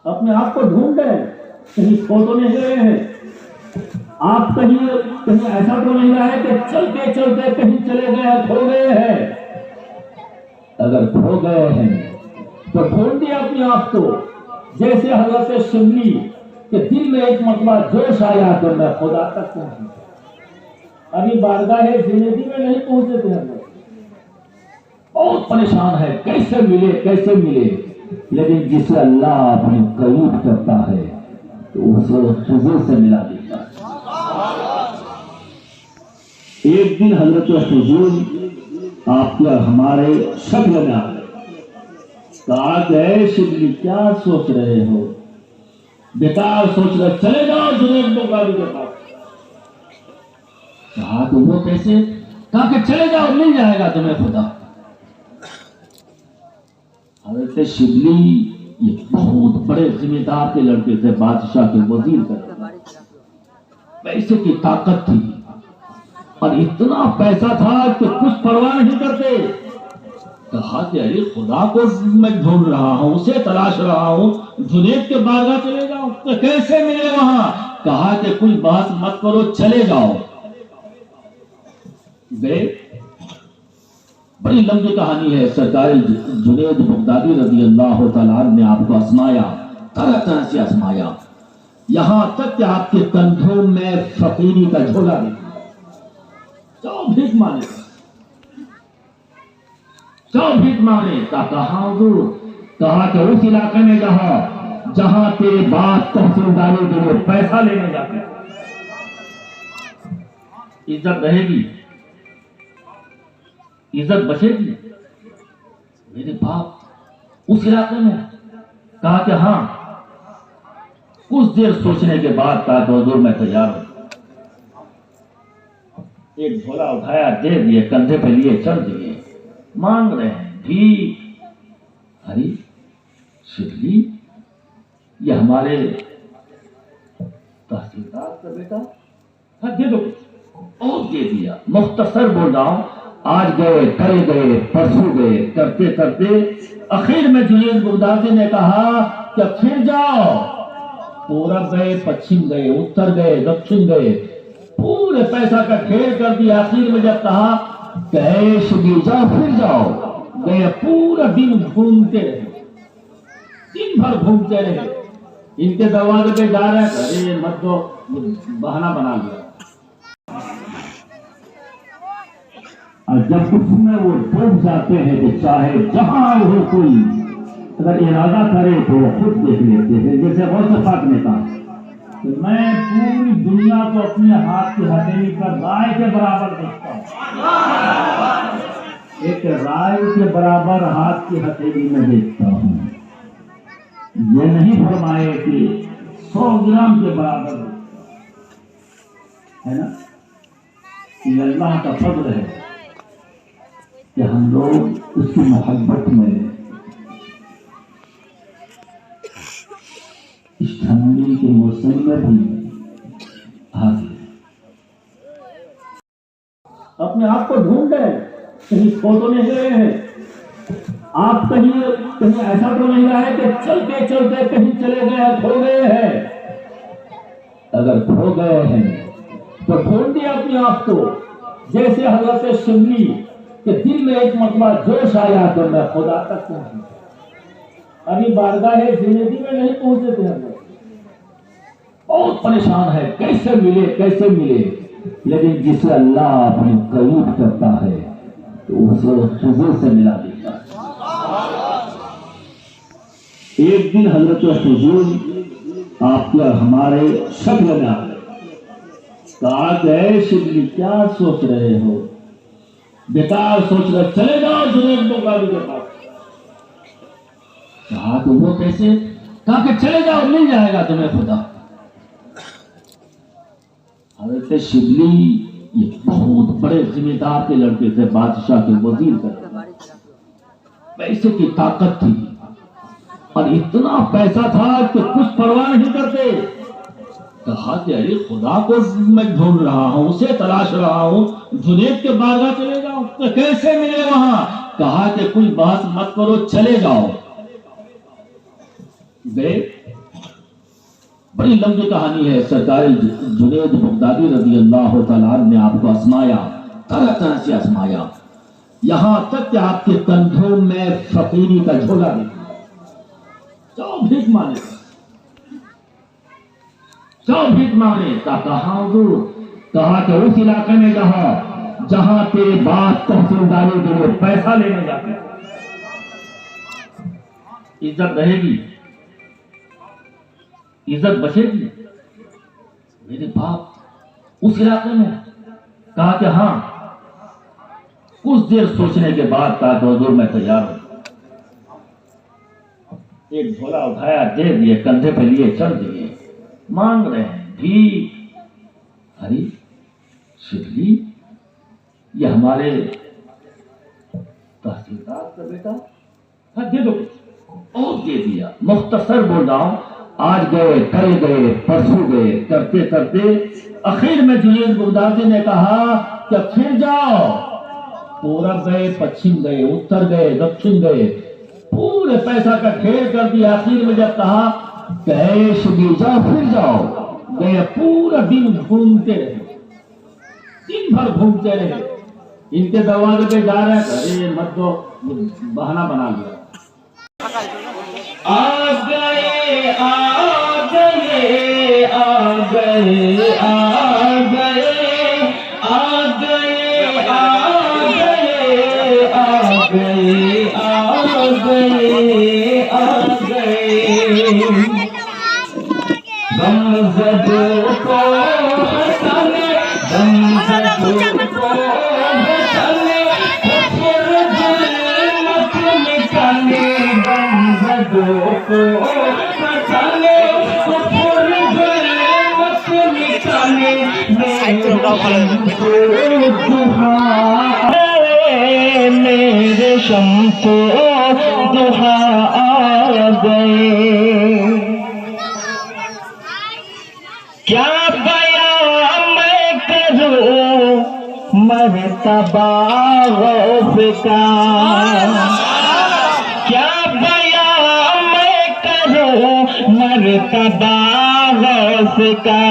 अपने आप को ढूंढ रहे हैं, कहीं खो तो नहीं गए हैं। आप कहीं कहीं ऐसा तो नहीं रहा है कि चलते चलते कहीं चले गए, खो गए हैं। अगर खो गए हैं तो ढूंढिए अपने आप को। जैसे हजरत शिबली के दिल में एक मरतबा जोश आया तो मैं खुदा तक पहुंचा। अभी बारगाह जिंदगी में नहीं पहुंचे थे हम लोग, बहुत परेशान है, कैसे मिले कैसे मिले। लेकिन जिसे अल्लाह अपने करीब करता है तो उसे हुजूर से मिला देता है। एक दिन हजरत हुजूर आपके और हमारे शक्ल में आ गए। कहा गए शिबली क्या सोच रहे हो, बेकार सोच रहे, चले जाओ जुनैद बगदादी के पास। कहा तो वो कैसे? कहा कि चले जाओ, मिल जाएगा तुम्हें खुदा। हजरत शिबली ये बहुत बड़े जिम्मेदार के लड़के थे, बादशाह के वजीर थे, पैसे की ताकत थी और इतना पैसा था कि कुछ परवाह नहीं करते। कहा कि अरे खुदा को मैं ढूंढ रहा हूं, उसे तलाश रहा हूं, जुनैद के बारगाह चले जाओ। तो कैसे मिले वहां? कहा कि कोई बात मत करो, चले जाओ। गए। बड़ी लंबी कहानी है। सरकार जुनैद बगदादी रज़ी अल्लाह तआला ने आपको आजमाया, तरह तरह से आजमाया, यहां तक कि आपके कंधों में फकीरी का झोला भी। जाओ भीख मांगे, जाओ भीख मांगे। कहा हुजूर? कहा कि उस इलाके में जहां तेरे बाप तहसीलदारों के लिए पैसा लेने जाते, इज्जत रहेगी, इज्जत बचेगी। मेरे बाप उस इलाके में? कहा कि हाँ। कुछ देर सोचने के बाद कहा कि हुजूर मैं तैयार हूं। एक झोला उठाया, दे दिए, कंधे पे लिए चल दिए, मांग रहे हैं भीख। अरे शिबली, ये हमारे तहसीलदार का बेटा, हाँ दे दो कुछ। और दे दिया। मुख्तसर बोल रहा हूं, आज गए, करे गए, परसों गए, करते करते आखिर में जुनैद बगदादी ने कहा कि फिर जाओ। पूरब गए, पश्चिम गए, उत्तर गए, दक्षिण गए, पूरे पैसा का ढेर कर दिया। आखिर में जब कहा गए शिबली जाओ, फिर जाओ, गए, पूरा दिन घूमते रहे, दिन भर घूमते रहे। इनके दरवाजे पे जा रहे हैं, अरे मत दो, बहाना बना लिया। और जब उसमें वो डूब जाते हैं तो चाहे जहां हो कोई अगर इरादा करे तो वो खुद देख लेते हैं। जैसे गौसे पाक ने कहा कि मैं पूरी दुनिया को अपने हाथ की हथेली पर राय के बराबर देखता हूँ, एक राय के बराबर हाथ की हथेली में देखता हूँ। ये नहीं फरमाए कि 100 ग्राम के बराबर है ना। ये अल्लाह का फज़्ल है कि हम लोग उसकी मोहब्बत में इस ठंडी के मौसम में भी हाजिर अपने आप को ढूंढ रहे, कहीं खो तो नहीं गए हैं। आप कहीं कहीं ऐसा तो नहीं रहा है कि चलते चलते कहीं चले गए, खो गए हैं। अगर खो गए हैं तो ढूंढिए अपने आप को। जैसे हजरत शिबली के दिल में एक मरतबा जोश आया तो मैं खुदा तक पहुंचा। अभी बारगाह जिंदगी में नहीं पहुंचे थे हम लोग, बहुत परेशान है, कैसे मिले कैसे मिले। लेकिन जिसे अल्लाह अपने करीब करता है तो उसे हुजूर से मिला देता है। एक दिन हजरत हुजूर आपके और हमारे शक्ल में आ गए। कहा गए शिबली क्या सोच रहे हो, बेकार सोच रहे, चले जाओ जुनैद बगदादी के पास। कहा तो वो कैसे? कहा कि चले जाओ, मिल जाएगा तुम्हें खुदा। हजरत शिबली ये बहुत बड़े जिम्मेदार के लड़के थे, बादशाह के वजीर थे, पैसे की ताकत थी और इतना पैसा था कि कुछ परवाह नहीं करते। कहा कि अरे खुदा को मैं ढूंढ रहा हूं, उसे तलाश रहा हूं, जुनैद के बारगाह चले जाओ। तो कैसे मिले वहां? कहा कि कोई बात मत करो, चले जाओ। गए। बड़ी लंबी कहानी है। सरकार जुनैद बगदादी रज़ी अल्लाह तआला ने आपको आजमाया, तरह तरह से आजमाया, यहां तक कि आपके कंधों में फकीरी का झोला भी, जाओ भीख मांगे, जाओ भीख मांगे। कहा हुजूर? कहा कि उस इलाके में जहां तेरे बाप तहसीलदारी के लिए पैसा लेने जाते हैं, इज्जत रहेगी, इज्जत बचेगी। मेरे बाप उस इलाके में? कहा कि हाँ। कुछ देर सोचने के बाद कहा कि हुजूर मैं तैयार हूं। एक झोला उठाया, दे दिए, कंधे पे लिए चल दिए, मांग रहे हैं भीख। अरे शिवली, ये हमारे तहसीलदार का बेटा, हाँ दे दो। और दे दिया। मुख्तसर बोल रहा हूं, आज गए, कल गए, परसों गए, करते करते आखिर में जुनैद बगदादी ने कहा कि फिर जाओ। पूरब गए, पश्चिम गए, उत्तर गए, दक्षिण गए, पूरे पैसा का ढेर कर दिया। आखिर में जब कहा कैश भी जाओ, फिर जाओ, गए। पूरा दिन घूमते रहे, दिन भर घूमते रहे। इनके दरवाजे पे जा रहे हैं, अरे मत दो, बहाना बना लिया। आ गए, आ गए, आ गए, आ गए, आ गए, आ गए, आ गए, आ गए, आ गए। गमज़दों को हंसाने, गमज़दों को हंसाने, फिर जुल्मत मिटाने, गमज़दों को हंसाने, फिर जुल्मत मिटाने। मेरे शम्सो दुहा आ गए। क्या बयां मैं करूं मर्तबा गौस का, क्या बयां मैं करूं मर्तबा गौस का।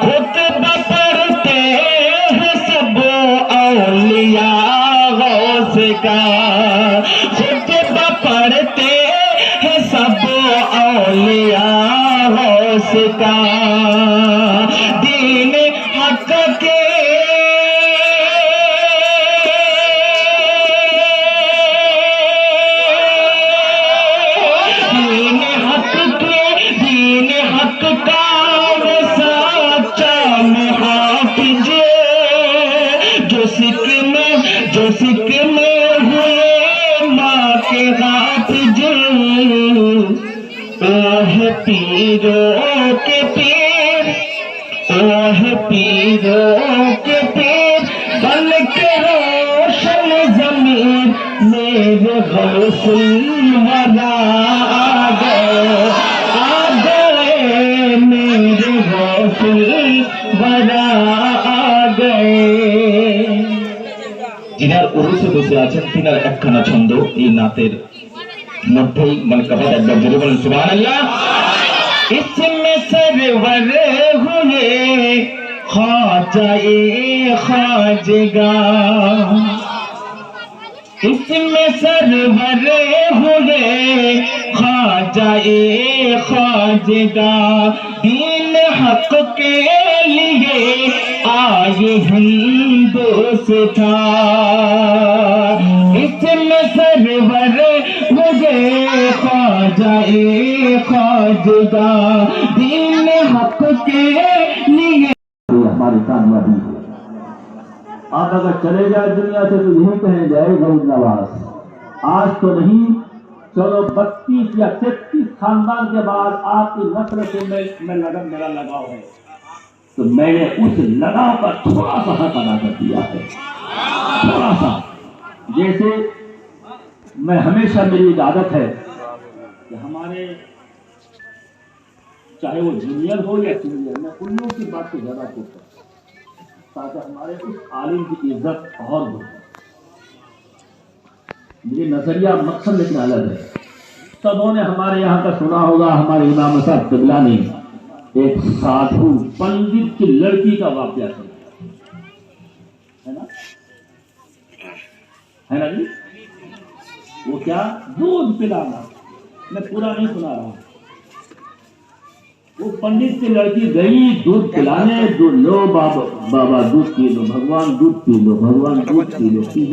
खुतबा पढ़ते हैं सब औलिया गौस का, खुतबा पढ़ते हैं सब औलिया गौस का। दीन हक के दीन हक का वो सच्चा मुहाफिज, जो सिख में हुए माँ के हाफिज। ओह पीरों के पीर, ओह पीरों के पीर, बन के रोशन ज़मीर मेरे गौसुल वरा आ गए, मेरे गौसुल वरा आ गए। जिनार उरुसे बसे आছেন তিনার একখানা ছন্দ এই নাতের মধ্যেই মনকাবাত একবার জোরে বলেন সুবহানাল্লাহ। इसमें सरवर हुए ख्वाजाए ख्वाजगा, इसमें सरवर हुए ख्वाजाए ख्वाजगा। दीन हक के लिए आए हिंदुस्तान, इसमें सरवर हुए ख्वाजाए ख्वाजगा। दीन हक के लिए हमारी कामयाबी है। आप अगर चले जाए दुनिया से तो यही कहे जाए गरीब नवाज। आज तो नहीं, चलो 32 या 33 खानदान के बाद आपकी नस्ल से मैं लगन, मेरा लगाव है, तो मैंने उस लगाव का थोड़ा सा हक अदा कर दिया है, थोड़ा सा। जैसे मैं हमेशा, मेरी एक आदत है कि हमारे चाहे वो जूनियर हो या सीनियर, मैं उन लोगों की बात को ज्यादा पूछता ताकि हमारे उस आलिम की इज्जत और हो। मेरी नजरिया मकसद लेकिन अलग है। सबों ने हमारे यहाँ का सुना होगा, हमारे इमाम साहब किबला ने एक साधु पंडित की लड़की का वाकया सुना, है ना जी? वो क्या, दूध पिलाना, मैं पूरा नहीं सुना रहा हूं। वो पंडित की लड़की गई दूध पिलाने, लो बाबा दूध पी लो, भगवान दूध पी लो, भगवान दूध पी लो, पी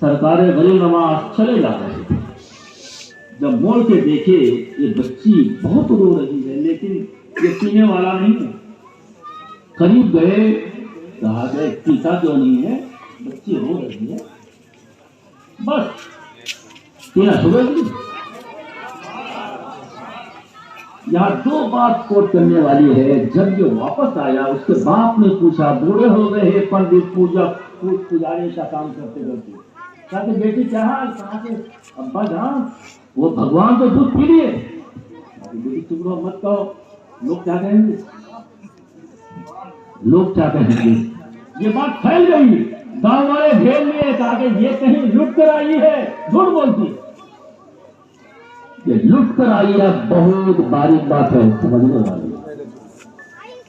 सरकारें गरीब नवाज चले जा रहे थे। जब मोड़ के देखे ये बच्ची बहुत रो रही है, लेकिन ये पीने वाला नहीं है। करीब गए, कहा गए पीता क्यों नहीं है, बच्ची रो रही है, बस पीना सुबह की। यहाँ दो बात कोट करने वाली है। जब ये वापस आया, उसके बाप ने पूछा, बूढ़े हो गए हैं पंडित, पुजारी का काम करते करते, कहते बेटी क्या हाल, कहाँ से? अब्बा जान, वो भगवान तो दूध पी लिए। बेटी चुप रहो, मत कहो, लोग क्या कहेंगे, लोग क्या कहेंगे। ये बात फैल गई, गांव वाले घेर लिए, कहा कि ये कहीं लुट कर आई है, झूठ बोलती। ये लुट कर आई है, बहुत बारीक बात है, समझने वाली।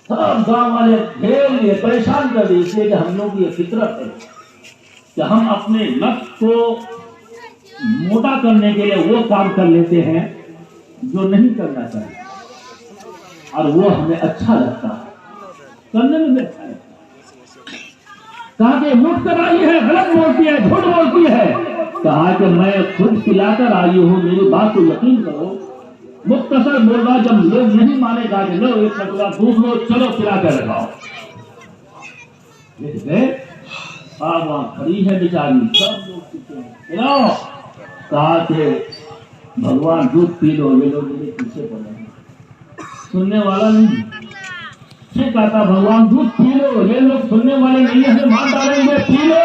सब गांव वाले घेर लिए, परेशान कर दिए, इसलिए कि हम लोग ये फितरत है कि हम अपने नफ्स को मोटा करने के लिए वो काम कर लेते हैं जो नहीं करना चाहिए, और वो हमें अच्छा लगता है, करने में अच्छा लगता है। कहा कि लुट कर आई है, गलत बोलती है, झूठ बोलती है। कहा कि मैं खुद पिलाकर आई हूं, मेरी बात को यकीन करो। मुख्तसर बोल रहा, जब लोग नहीं मानेगा कि लो एक कटोरा दूध लो, चलो पिला कर रखाओ। देख गए, वहां खड़ी है बेचारी, सब लोग पीते हैं, पिलाओ। कहा कि भगवान दूध पी लो, ये लोग मेरे पीछे पड़े हैं, सुनने वाला नहीं। फिर कहता भगवान दूध पी लो, ये लोग सुनने वाले नहीं है, मार डालेंगे, पी लो।